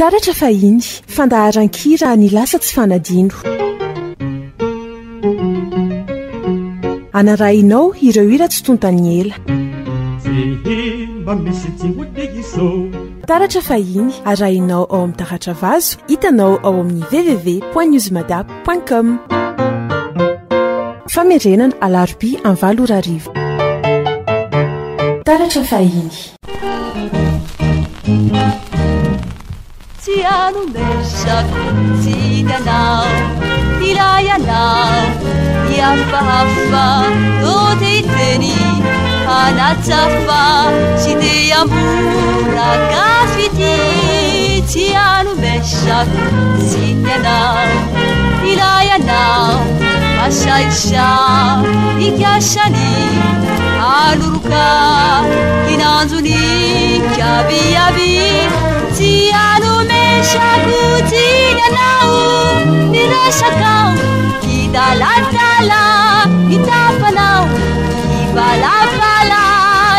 Taratra fahiny fandaharan-kira ny lasa tsy fanadino. Anarahinao ireo hira tsy tontany ela. Taratra fahiny arahinao ao amin'ny Taratra Vazo, hitanao ao amin'ny www.newsmadap.com. Famerenana alarobia amin'ny 7:00. Taratra fahiny. Tsy anomesako tsy itanao, ilay anao hiafahafa tote iteny hanatsafa tsy te ambora gafity. Tsy anomesako tsy itanao, ilay anao masaisa ikasany aloroka hinanjony kiabiaby. Tsy anomesako tsy itanao, niresakao hidaladala hitafanao hivalafala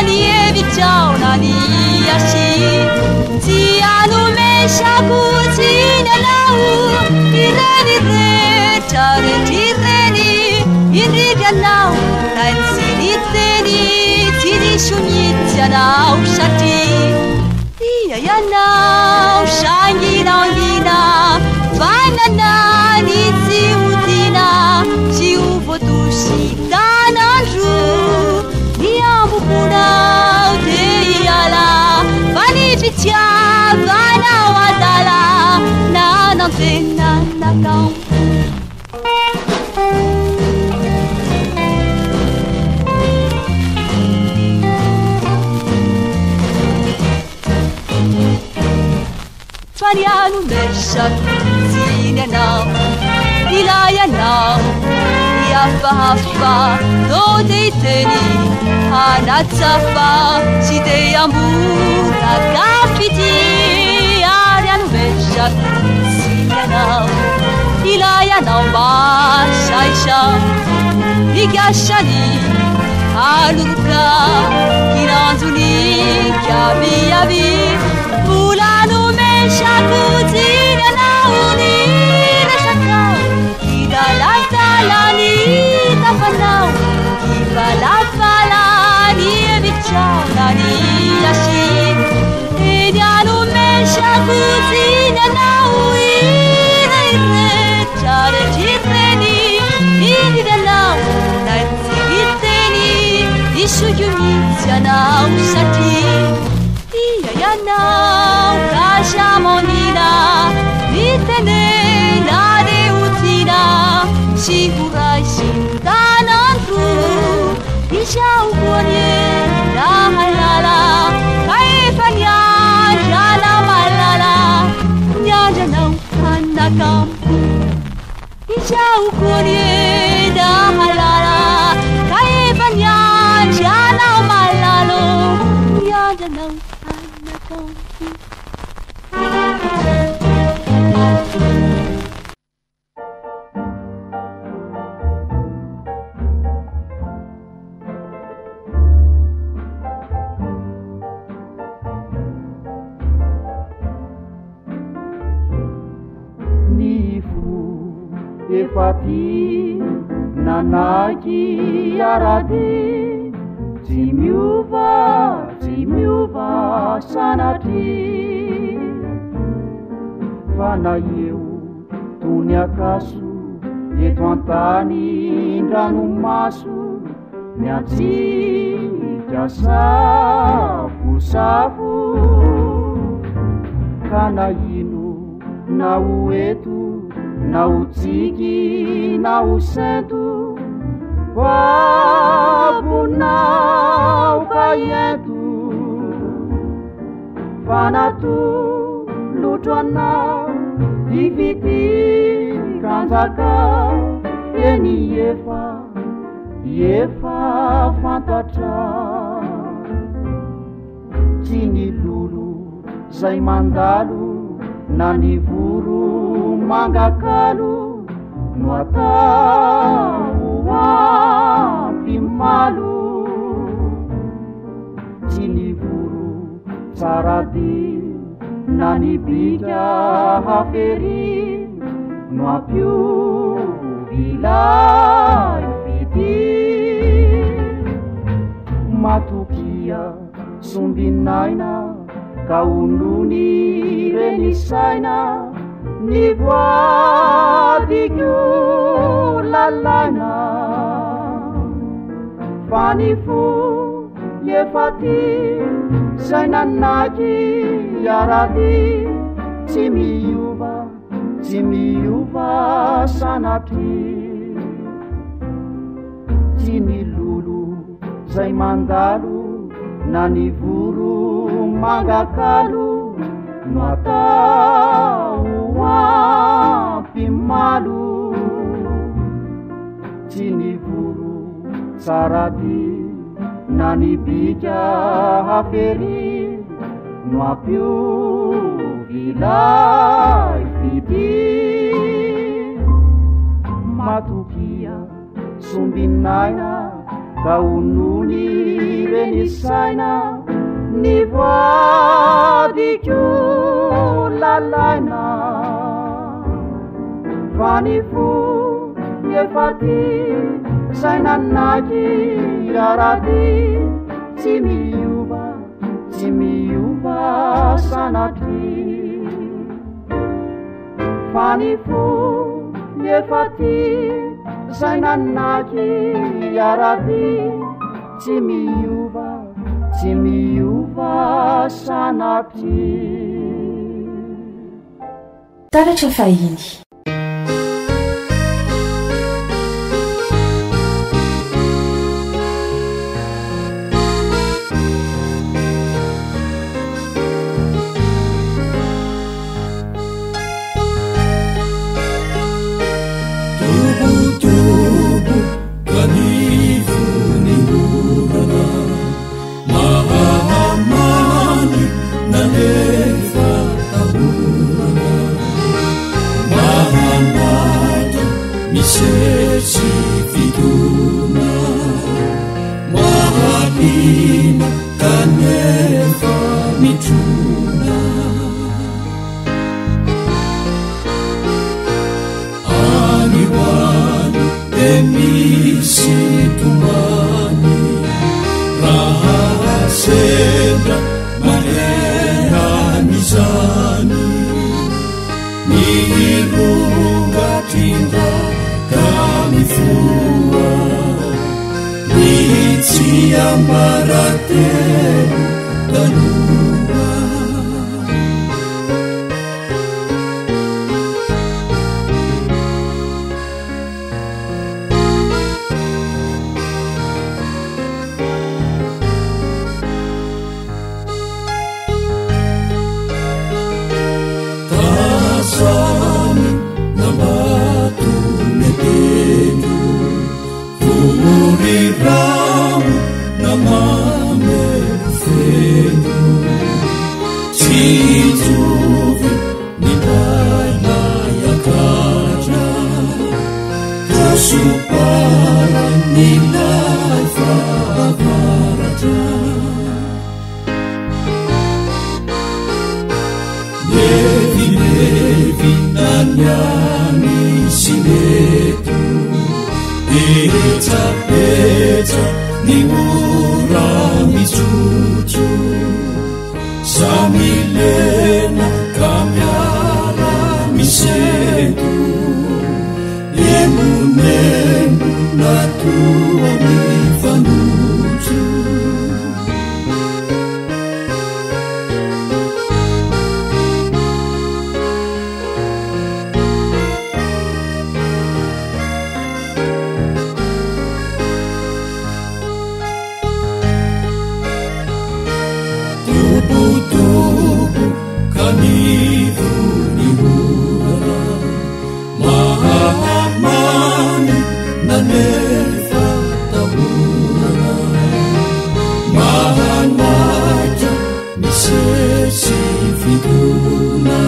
ny evitrao na ny asi. Tsy anomesako tsy itanao, ireniretra retrireny indrindranao na tsy niteny tsy nisomitsy anao satria ianao sanginangina vanana ny tsy hotina tsy ho voatosy tanandro ny ambokonao te iala fa ny fitiavanao adala nanantena nakao. Fa ny anomesako tsy itanao, ilay anao hiafahafa tote iteny hanatsafa tsy te ambora gafity. Ary anomesako tsy itanao, ilay anao masaisa ikasany aloroka hinanjony kiabiaby. Vola anomesako tsy itanao, niresakao hidaladala ny tafanao hivalafala ny evitrao na ny asi. Eny anomesako tsy itanao, ireretra retrireny indrindranao na tsy hiteny isokimitsy anao satria ianao kasamonina nitenena de utina si huraisi tanandro isau kuonye na halala kaefa nyanja na malala nyanja na hanakampu isau kuonye na halala kaefa nyanja na malalo nyanja na Efati nanaki aradi tsy miova sanatry fa na eo tony akaso eto antany ndranomaso miatsika safosafo ka na ino na oeto na utsiki na usento vabunau kayetu fanatu lutuanau diviti kanzaka eni yefa fantatra tsini lulu zay mandalo na ni voro mangakalo no atao ampimalo tsy ny voro tsara de na nibika hafery no ampiovila fity matokia sombinaina ka onony reny saina ny voadiko lalaina fa ny fo efa ty sainanaky iaraty tsy miova sanatry tsy ny lolo zay mandalo na ny voro mangakalo no atao ampimalo tsy ny voro tsaraty na ny bika hafery no ampiovila fity matokia sombinaina ka onony reny saina ny voadiko lalaina fa ny fo efa ty sainanaky iaraty tsy miova sanatry fa ny fo efa ty sainanaky iaraty tsy miova sanatry taratra fahiny miseci fituna mahalina kanefa mitruna aniwani emisi tumani raha sedra mareha mizani nirunga tinda kami fua niciambarate danua tasami nabatu medenu furirau namame fenu cijuvi nidaya yakaja tosupara nilai favaraja Levi nanyani sinetu Eta ni mura micucu Samilena kamyara misetu Emunenu natua mifanucu Tubuh-tubuh kanifu nihura Mahamani nanefa tabura Mahanaja misesi fiduna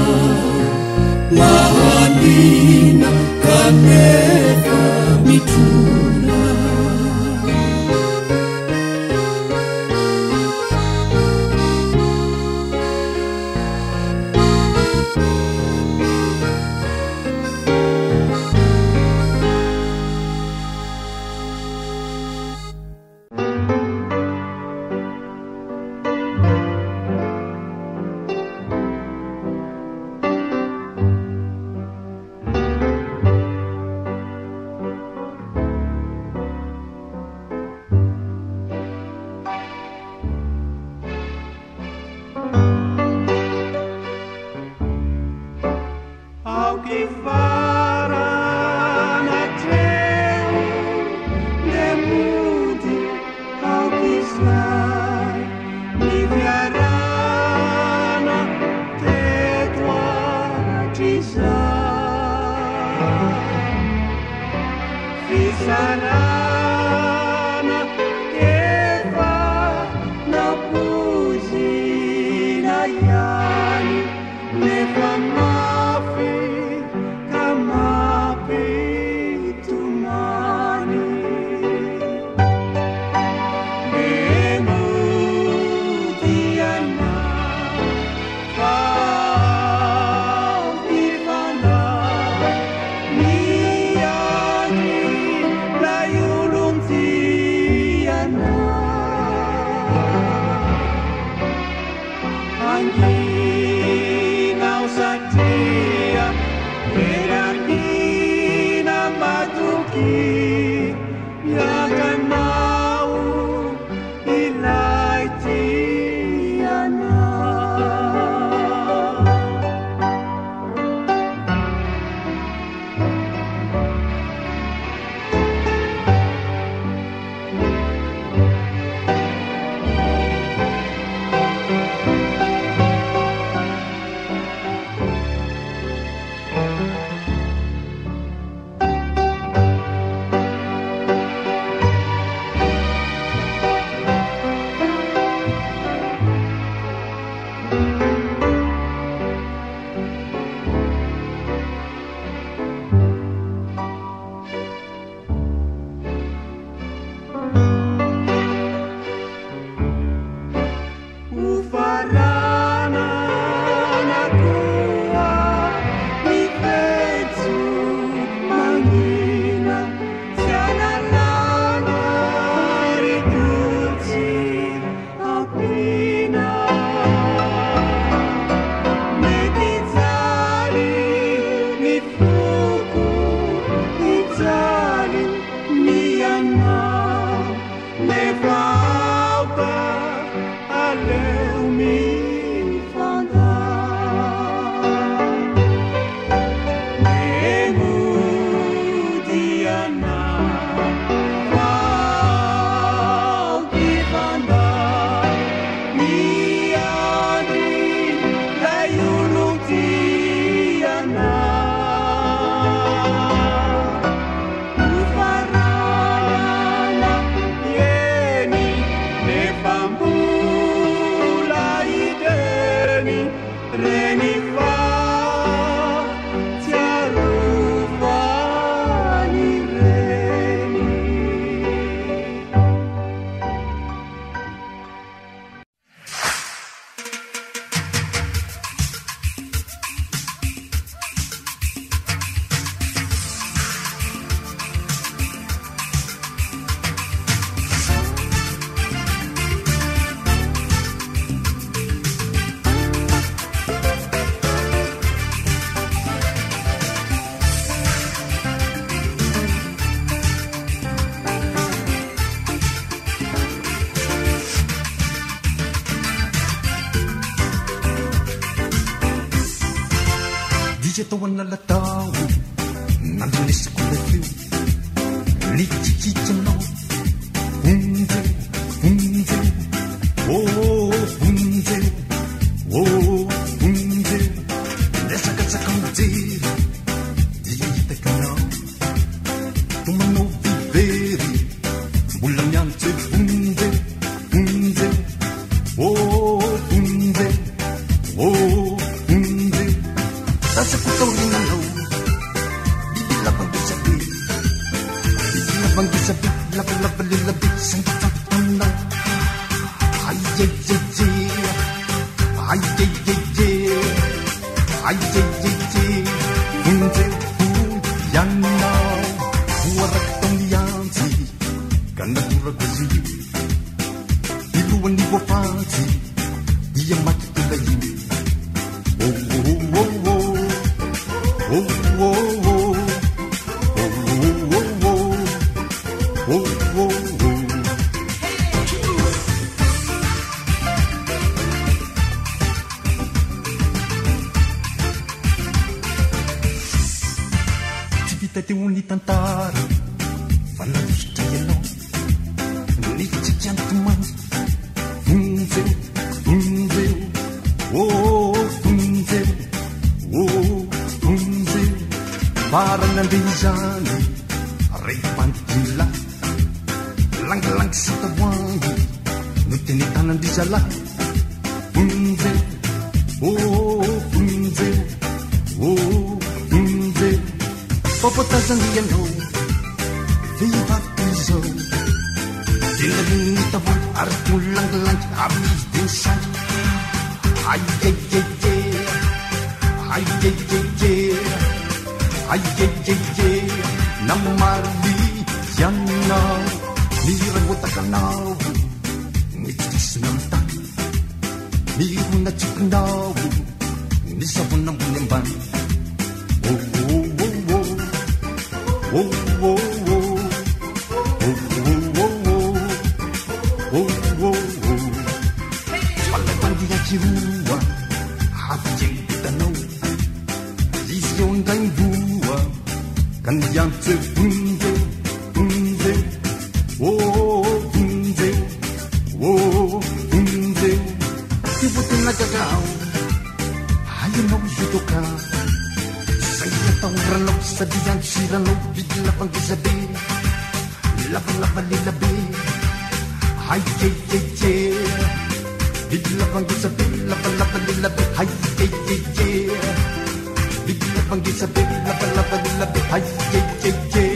Mahalina kanefa mituna yani nefa mafi kamapi tumani nemudiana faukifana niyani layuluntiana Angina usatia Angina matuki Yakan mau ilaitiana Tao na la tao nandinisy kolefio likikikinao funze funze oh funze oh funze lesakatsaka mijery dia hitakanao tomanao vivery mbola miantsy funze funze oh funze oh funze Tasako taurinanao Bibilabang-gisabi Bibilabang-gisabi Labalabalilabi Sangkatanau Ay-ay-ay-ay Ay-ay-ay-ay Ay-ay-ay-ay Funze huyanau Huwarak tong-yansi Kanagurag-gazi Iluan ni wapati Iya matutulayin Oh, oh, oh, oh Oh, oh, oh, oh, oh, oh, oh, Civita de un tantara, fanno di stiano, non li c'è tanto mai, funze, funze, oh, funze, oh. Parang nandizani Ripantila Lang-lang sa tawangi Nutinitan nandizala Funze Funzeu popotazangianao vehivavy zao dinanitavoly ary tolonlangilangy amizy dinsay aijejeje namary ianao miragotakanao nitsikisina amtany mironatsikinao nisavonambony ambany palabandiakiroa hafijehitanao izy eo ndaimboa kandiantse funzeu tivotinakakao hayanao izotoka sayataoranao sadiantsiranao vidilapangisabe lavalavalela-be haijejeje vidilapangisa-be lavalavalela-be haijejeje vidilapangisa-be lavalavalela-be haijejeje.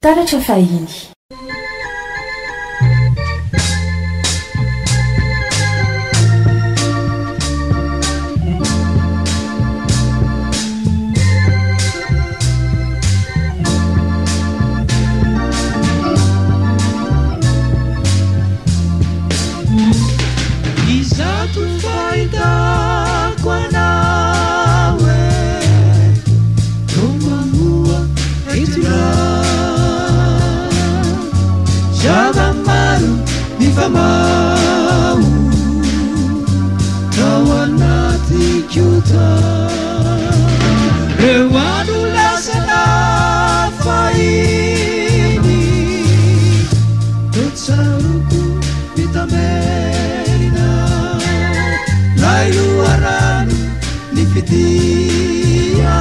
Taratra fahiny. Isato faitako anawe tomamua etura Javamaru mifamau tawanati kyuta rewadu lasana faini totsaruku vitamerina lailu aranu nifitia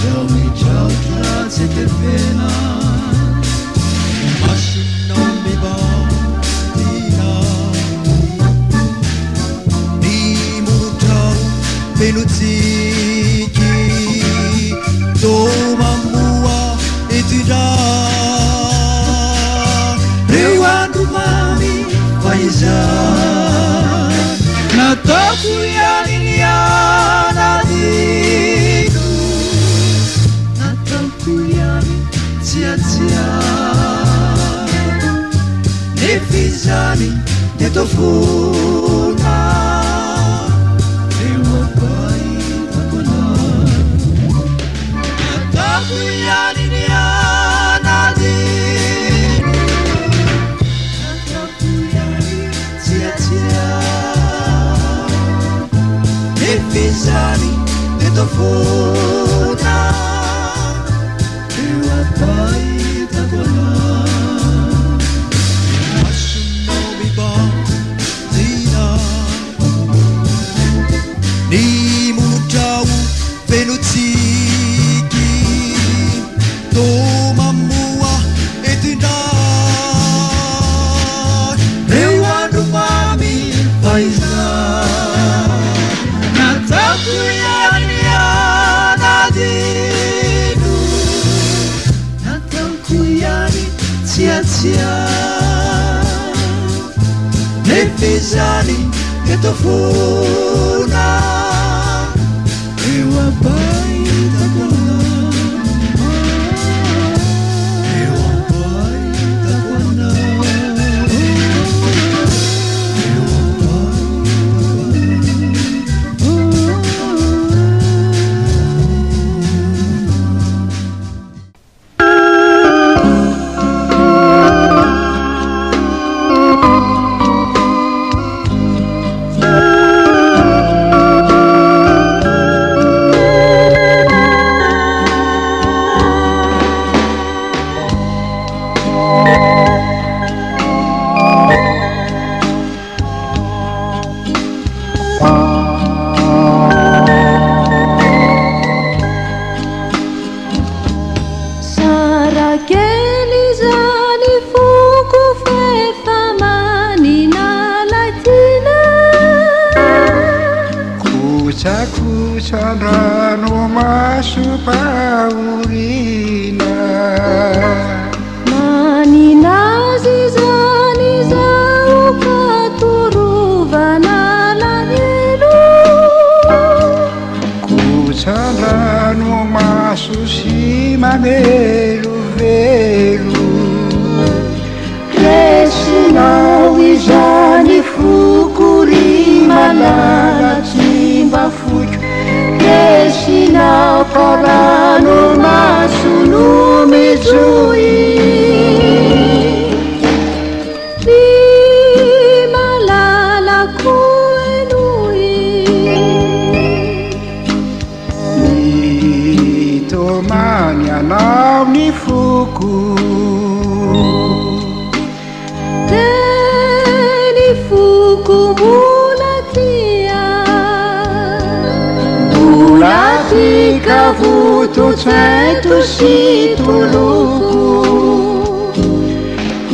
jawi jautra setefena Penutiki tomamua etira rewandu mami faiza nataku yaniniana dinu nataku yani tia nefizani netofuna Nefizani netofuna iwapai takona Masunomiba zina ni mutau penutiki tomamua etinda rewandu mami faiza Natakuyani dinu Natakuyani tia Nefizani netofuna iwapai takwana iwapai takwana masopaorina maninazy zany zao katorovana lavelo kotsalano maso sy mamelovelo resinao izany fokory malala tsimba foiko resinao karano maso no mejoy ny malala koenoy ny tomany anao ny foko teny foko molatia molatika voto tsaito sy toloko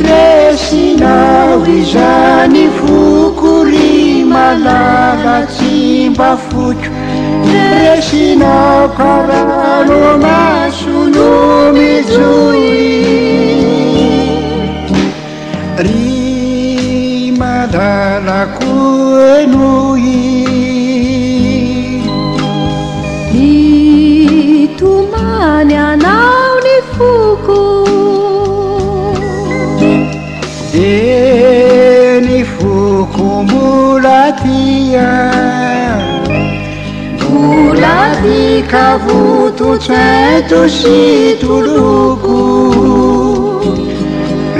resinao izany fokory malala tsimba foiko resinao karano maso no mijoy ry malala koenoy itomany anao ny foko de ny foko molatia molatika voto tsaito sy toloko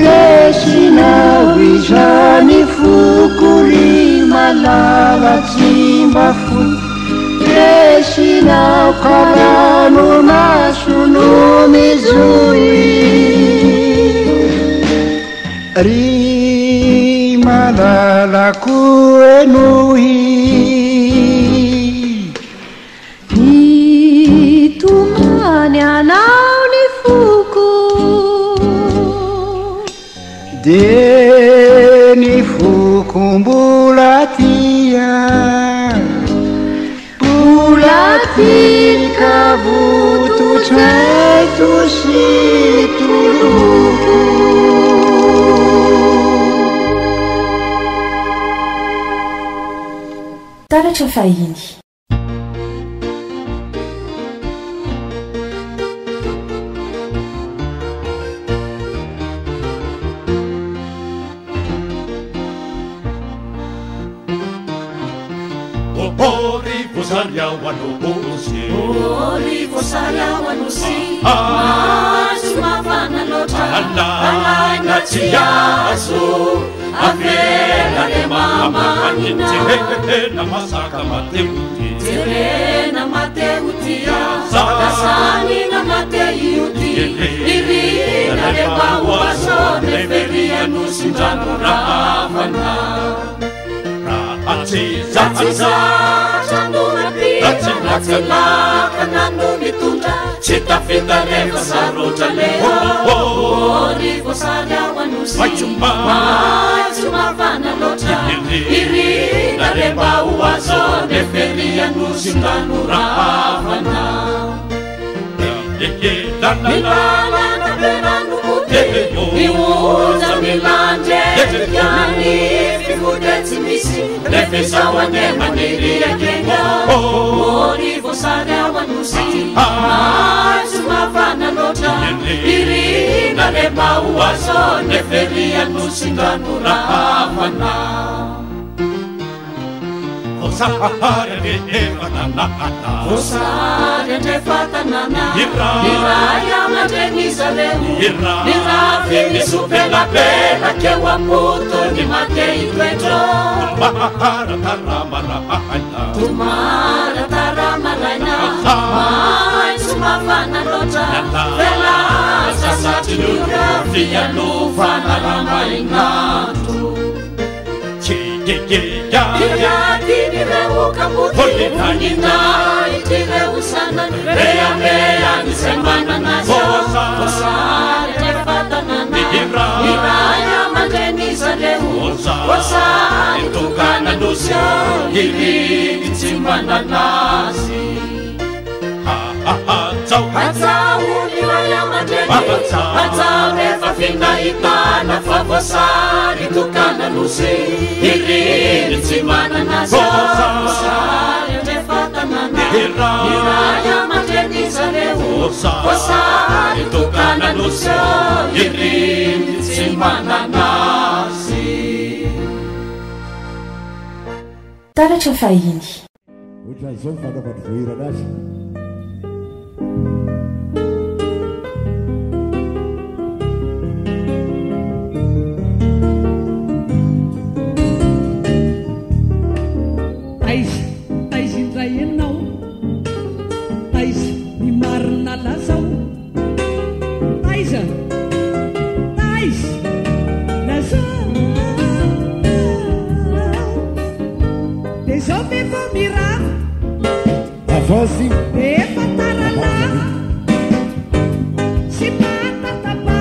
resinao izany fokory malala tsimba foto resinao karano maso no mijoy ry malala koenoy itomany anao ny foko de ny foko mbolatia mbolatika voto tsaito sy toloko taratra fahiny Mafana lota alana tiaso avela de mama na masaka mateuti na mateutia sani na mateuti iri na de bawaso de feria no sinjano ravana atiza chanduna pi atiza kananu mitunda Cita fita leva sarota leo Rivo saria wanusi Machuma vana lota Iri na reba uwazo Neferia nusi nganu ravana Milana na beranu mute Iuza milanje Yani fifude timisi Nefesa wane maniri ya Kenya Rivo saria wanusi Machuma lota iri na reba uwazo Neferia nusi nganu ravana Osare de fatanana Iraya matenisa leu Irafi ni supela pela Ke wa puto ni matei tueto Tumara taramaraina Mai sumafana lota Vela sasati lura Via lufana ramainatu Tini reu kamuti Nina itireu sana Rea mea ni semana nasa Osare te fatanana Iraya matenisa leu Osare tukana dusya Iri itimana nasi rehefa finahitana fa voasary tokana nosy ireny tsy manana zary rehefa tanana iray aman-dreny zareo voasary tokana nosy ireny tsy manana azy. Taratra fahiny ohatran'izao mifanaovany voirana azy. Taiza indray ianao, taiza ny marina lazao, taiza lazao, de zao ve vao mirava avasy efa taralava sy matataba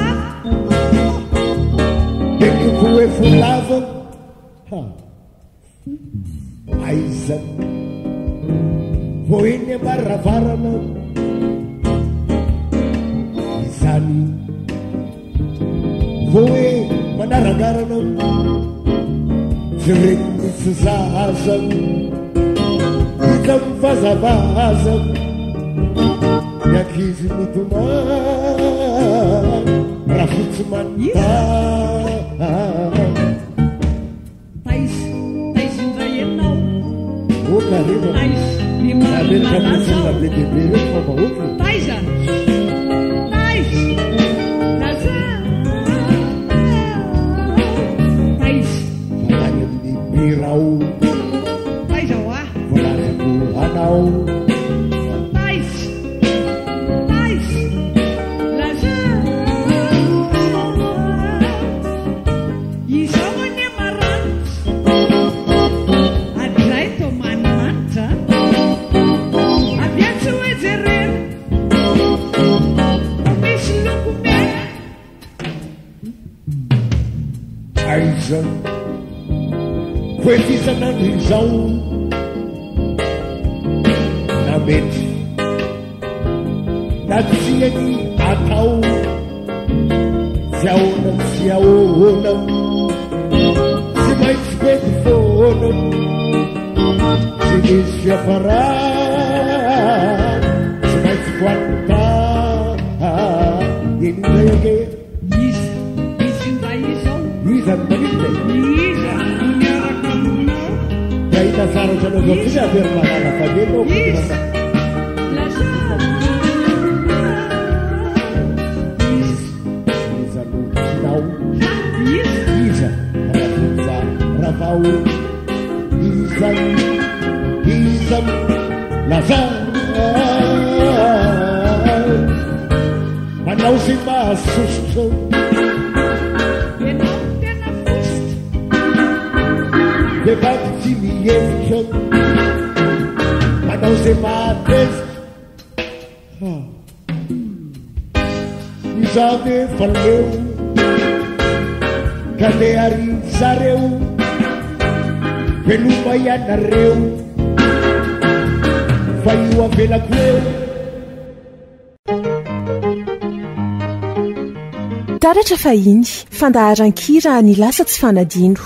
eky hoe folava aiza vo eny amaravarana izany vo hoe manaragarana zireny misy zaza ita mifazavaza nyakizy mitomany raha fotsy manita taiza any amin'ny birao taiza oa volazako anao izao any amarana adray to manimanitra abiatsy hoe jerena misy loko mena aiza foetisanandro izao na mety na tsiany atao tsy ahona tsy ahona tsy maintsy mety foana tsy misy fiafarany tsy maintsy foanita enindray ake izy indray izao iza ny manindray iza miaraka aminao da hita sara ohatranao zao tsiny avery manana falenao iza rahafonja ravao iza laza manao sy mahasosotro enao tena fositra vehivavy tsy mihevitra manao sy mahatezitra iza ve faleo ka le ary zareo veloma ianareo fa io avelako eo. Taratra fahiny fandaharan-kira ny lasa tsy fanadino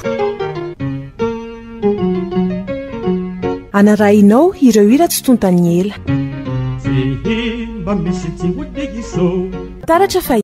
anarahinao ireo hira tsy tontany ela. Taratra fahiny